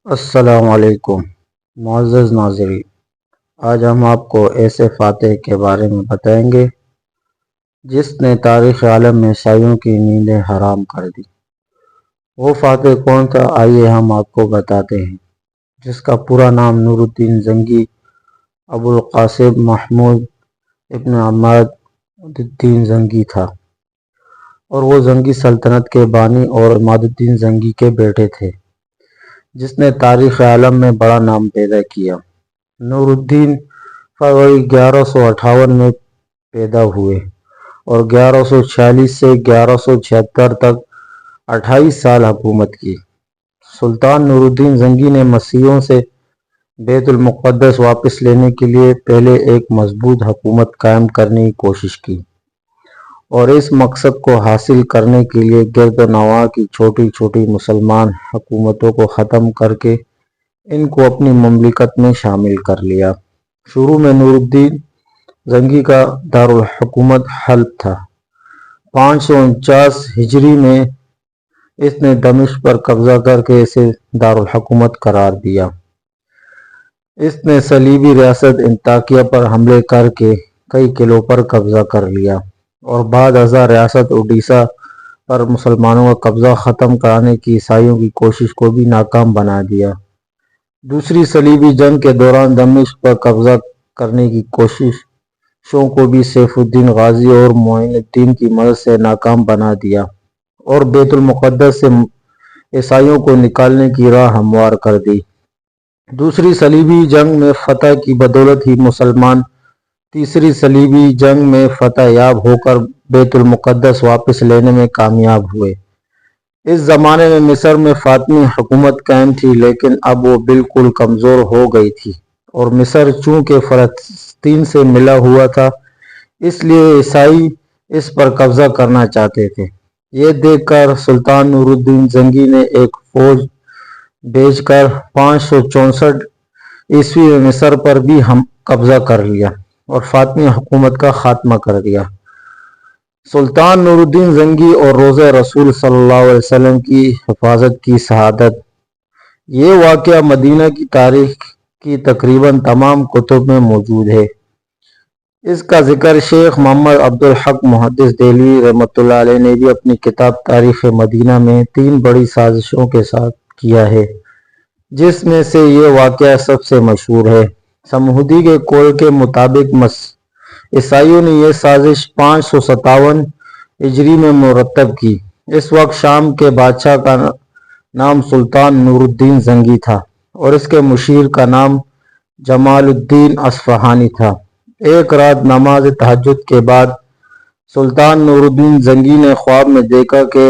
السلام علیکم معزز ناظرین، آج ہم آپ کو ایسے فاتح کے بارے میں بتائیں گے جس نے تاریخ عالم میں عیسائیوں کی نیندیں حرام کر دی۔ وہ فاتح کون تھا؟ آئیے ہم آپ کو بتاتے ہیں، جس کا پورا نام نور الدین زنگی ابو القاسم محمود ابن عماد الدین زنگی تھا، اور وہ زنگی سلطنت کے بانی اور عماد الدین زنگی کے بیٹے تھے، جس نے تاریخ عالم میں بڑا نام پیدا کیا۔ نور الدین فروری 1158 میں پیدا ہوئے اور 1146 سے 1176 تک 28 سال حکومت کی۔ سلطان نور الدین زنگی نے مسیحیوں سے بیت المقدس واپس لینے کے لیے پہلے ایک مضبوط حکومت قائم کرنے کی کوشش کی، اور اس مقصد کو حاصل کرنے کے لیے گرد و نواح کی چھوٹی چھوٹی مسلمان حکومتوں کو ختم کر کے ان کو اپنی مملکت میں شامل کر لیا۔ شروع میں نور الدین زنگی کا دارالحکومت حلب تھا۔ 549 ہجری میں اس نے دمشق پر قبضہ کر کے اسے دارالحکومت قرار دیا۔ اس نے صلیبی ریاست انطاکیہ پر حملے کر کے کئی قلعوں پر قبضہ کر لیا، اور بعد ازاں ریاست اڈیشہ پر مسلمانوں کا قبضہ ختم کرانے کی عیسائیوں کی کوشش کو بھی ناکام بنا دیا۔ دوسری صلیبی جنگ کے دوران دمشق پر قبضہ کرنے کی کوششوں کو بھی سیف الدین غازی اور معین الدین کی مدد سے ناکام بنا دیا، اور بیت المقدس سے عیسائیوں کو نکالنے کی راہ ہموار کر دی۔ دوسری صلیبی جنگ میں فتح کی بدولت ہی مسلمان تیسری صلیبی جنگ میں فتح یاب ہو کر بیت المقدس واپس لینے میں کامیاب ہوئے۔ اس زمانے میں مصر میں فاطمی حکومت قائم تھی، لیکن اب وہ بالکل کمزور ہو گئی تھی، اور مصر چونکہ فلسطین سے ملا ہوا تھا، اس لیے عیسائی اس پر قبضہ کرنا چاہتے تھے۔ یہ دیکھ کر سلطان نور الدین زنگی نے ایک فوج بھیج کر 564 عیسوی میں مصر پر بھی قبضہ کر لیا اور فاطمی حکومت کا خاتمہ کر دیا۔ سلطان نور الدین زنگی اور روضہ رسول صلی اللہ علیہ وسلم کی حفاظت کی شہادت۔ یہ واقعہ مدینہ کی تاریخ کی تقریباً تمام کتب میں موجود ہے۔ اس کا ذکر شیخ محمد عبدالحق محدث دہلوی رحمۃ اللہ علیہ نے بھی اپنی کتاب تاریخ مدینہ میں 3 بڑی سازشوں کے ساتھ کیا ہے، جس میں سے یہ واقعہ سب سے مشہور ہے۔ سمہودی کے قول کے مطابق عیسائیوں نے یہ سازش 557 ہجری میں مرتب کی۔ اس وقت شام کے بادشاہ کا نام سلطان نور الدین زنگی تھا، اور اس کے مشیر کا نام جمال الدین اصفہانی تھا۔ ایک رات نماز تہجد کے بعد سلطان نور الدین زنگی نے خواب میں دیکھا کہ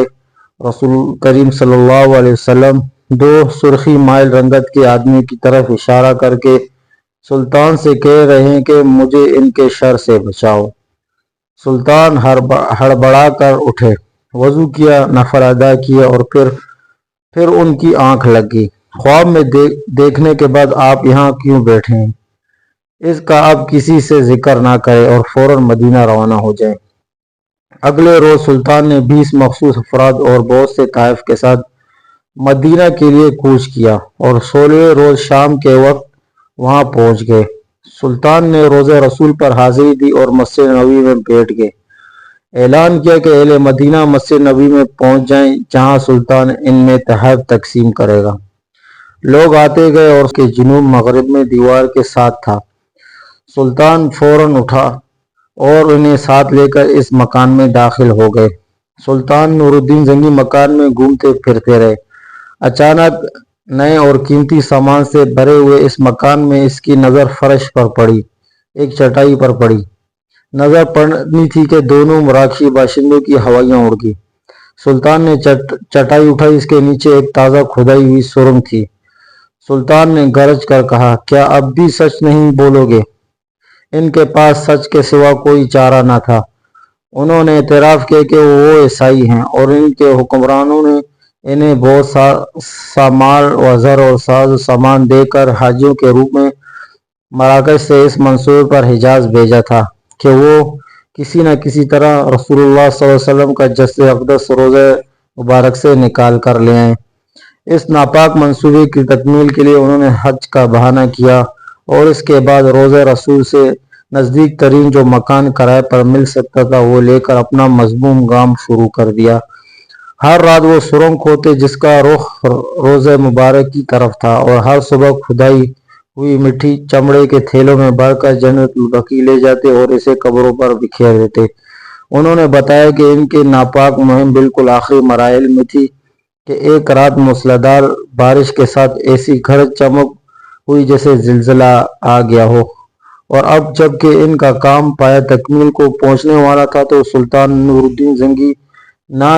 رسول کریم صلی اللہ علیہ وسلم 2 سرخی مائل رنگت کے آدمی کی طرف اشارہ کر کے سلطان سے کہہ رہے ہیں کہ مجھے ان کے شر سے بچاؤ۔ سلطان ہڑبڑا کر اٹھے، وضو کیا، نفل ادا کیا، اور پھر ان کی آنکھ لگ گئی۔ خواب میں دیکھنے کے بعد آپ یہاں کیوں بیٹھے ہیں؟ اس کا اب کسی سے ذکر نہ کریں اور فوراً مدینہ روانہ ہو جائیں۔ اگلے روز سلطان نے 20 مخصوص افراد اور بہت سے طائف کے ساتھ مدینہ کے لیے کوچ کیا، اور 16ویں روز شام کے وقت وہاں پہنچ گئے۔ سلطان نے روضہ رسول پر حاضری دی اور مسجد نبوی میں بیٹھ گئے۔ اعلان کیا کہ اہل مدینہ مسجد نبوی میں پہنچ جائیں، جہاں سلطان ان میں تحائف تقسیم کرے گا۔ لوگ آتے گئے، اور اس کے جنوب مغرب میں دیوار کے ساتھ تھا۔ سلطان فوراً اٹھا اور انہیں ساتھ لے کر اس مکان میں داخل ہو گئے۔ سلطان نور الدین زنگی مکان میں گھومتے پھرتے رہے۔ اچانک نئے اور قیمتی سامان سے بھرے ہوئے اس مکان میں اس کی نظر فرش پر پڑی، ایک چٹائی پر پڑی۔ نظر پڑنی تھی کہ دونوں مراکشی باشندوں کی ہوائیاں اڑ گئی۔ سلطان نے چٹائی اٹھائی، اس کے نیچے ایک تازہ کھدائی ہوئی سرنگ تھی۔ سلطان نے گرج کر کہا، کیا اب بھی سچ نہیں بولو گے؟ ان کے پاس سچ کے سوا کوئی چارہ نہ تھا۔ انہوں نے اعتراف کیا کہ وہ عیسائی ہیں، اور ان کے حکمرانوں نے انہیں بہت سا مال و زر اور ساز و سامان دے کر حاجیوں کے روپ میں مراکش سے اس منصوبے پر حجاز بھیجا تھا کہ وہ کسی نہ کسی طرح رسول اللہ صلی اللہ علیہ وسلم کا جسد اقدس روضہ مبارک سے نکال کر لے آئیں۔ اس ناپاک منصوبے کی تکمیل کے لیے انہوں نے حج کا بہانہ کیا اور اس کے بعد روضہ رسول سے نزدیک ترین جو مکان کرائے پر مل سکتا تھا وہ لے کر اپنا مذموم گام شروع کر دیا۔ ہر رات وہ سرنگ کھودتے جس کا رخ روضہ مبارک کی طرف تھا اور ہر صبح کھدائی ہوئی مٹی چمڑے کے تھیلوں میں بھر کر جنت البقیع لے جاتے اور اسے قبروں پر بکھیر دیتے۔ انہوں نے بتایا کہ ان کی ناپاک مہم بالکل آخری مراحل میں تھی کہ ایک رات موسلادھار بارش کے ساتھ ایسی گرج چمک ہوئی جیسے زلزلہ آ گیا ہو، اور اب جب کہ ان کا کام پایہ تکمیل کو پہنچنے والا تھا تو سلطان نور الدین زنگی نہ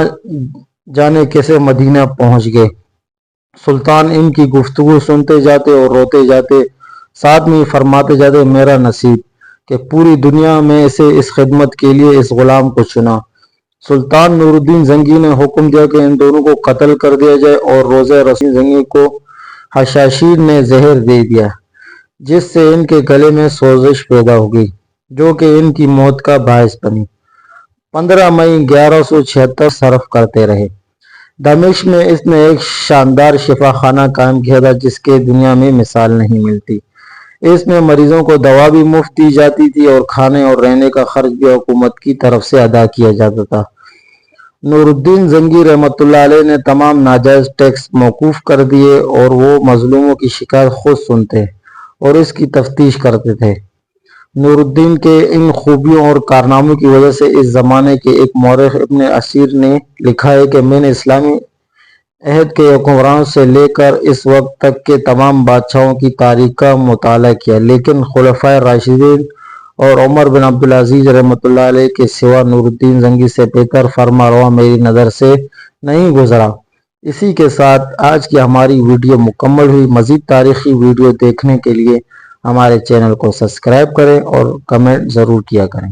جانے کیسے مدینہ پہنچ گئے۔ سلطان ان کی گفتگو سنتے جاتے اور روتے جاتے، ساتھ میں فرماتے جاتے، میرا نصیب کہ پوری دنیا میں اسے اس خدمت کے لیے اس غلام کو چنا۔ سلطان نور الدین زنگی نے حکم دیا کہ ان دونوں کو قتل کر دیا جائے اور روضہ رسول زنگی کو حشاشین نے زہر دے دیا، جس سے ان کے گلے میں سوزش پیدا ہو گئی جو کہ ان کی موت کا باعث بنی۔ 15 مئی 1176 صرف کرتے رہے۔ دمشق میں اس نے ایک شاندار شفا خانہ قائم کیا تھا جس کے دنیا میں مثال نہیں ملتی۔ اس میں مریضوں کو دوا بھی مفت دی جاتی تھی اور کھانے اور رہنے کا خرچ بھی حکومت کی طرف سے ادا کیا جاتا تھا۔ نور الدین زنگی رحمۃ اللہ علیہ نے تمام ناجائز ٹیکس موقوف کر دیے اور وہ مظلوموں کی شکایت خود سنتے اور اس کی تفتیش کرتے تھے۔ نور الدین کے ان خوبیوں اور کارناموں کی وجہ سے اس زمانے کے ایک مورخ ابن اسیر نے لکھا ہے کہ میں نے اسلامی عہد کے حکمرانوں سے لے کر اس وقت تک کے تمام بادشاہوں کی تاریخ کا مطالعہ کیا، لیکن خلفائے راشدین اور عمر بن عبدالعزیز رحمۃ اللہ علیہ کے سوا نور الدین زنگی سے بہتر فرما روا میری نظر سے نہیں گزرا۔ اسی کے ساتھ آج کی ہماری ویڈیو مکمل ہوئی۔ مزید تاریخی ویڈیو دیکھنے کے لیے ہمارے چینل کو سبسکرائب کریں اور کمنٹ ضرور کیا کریں۔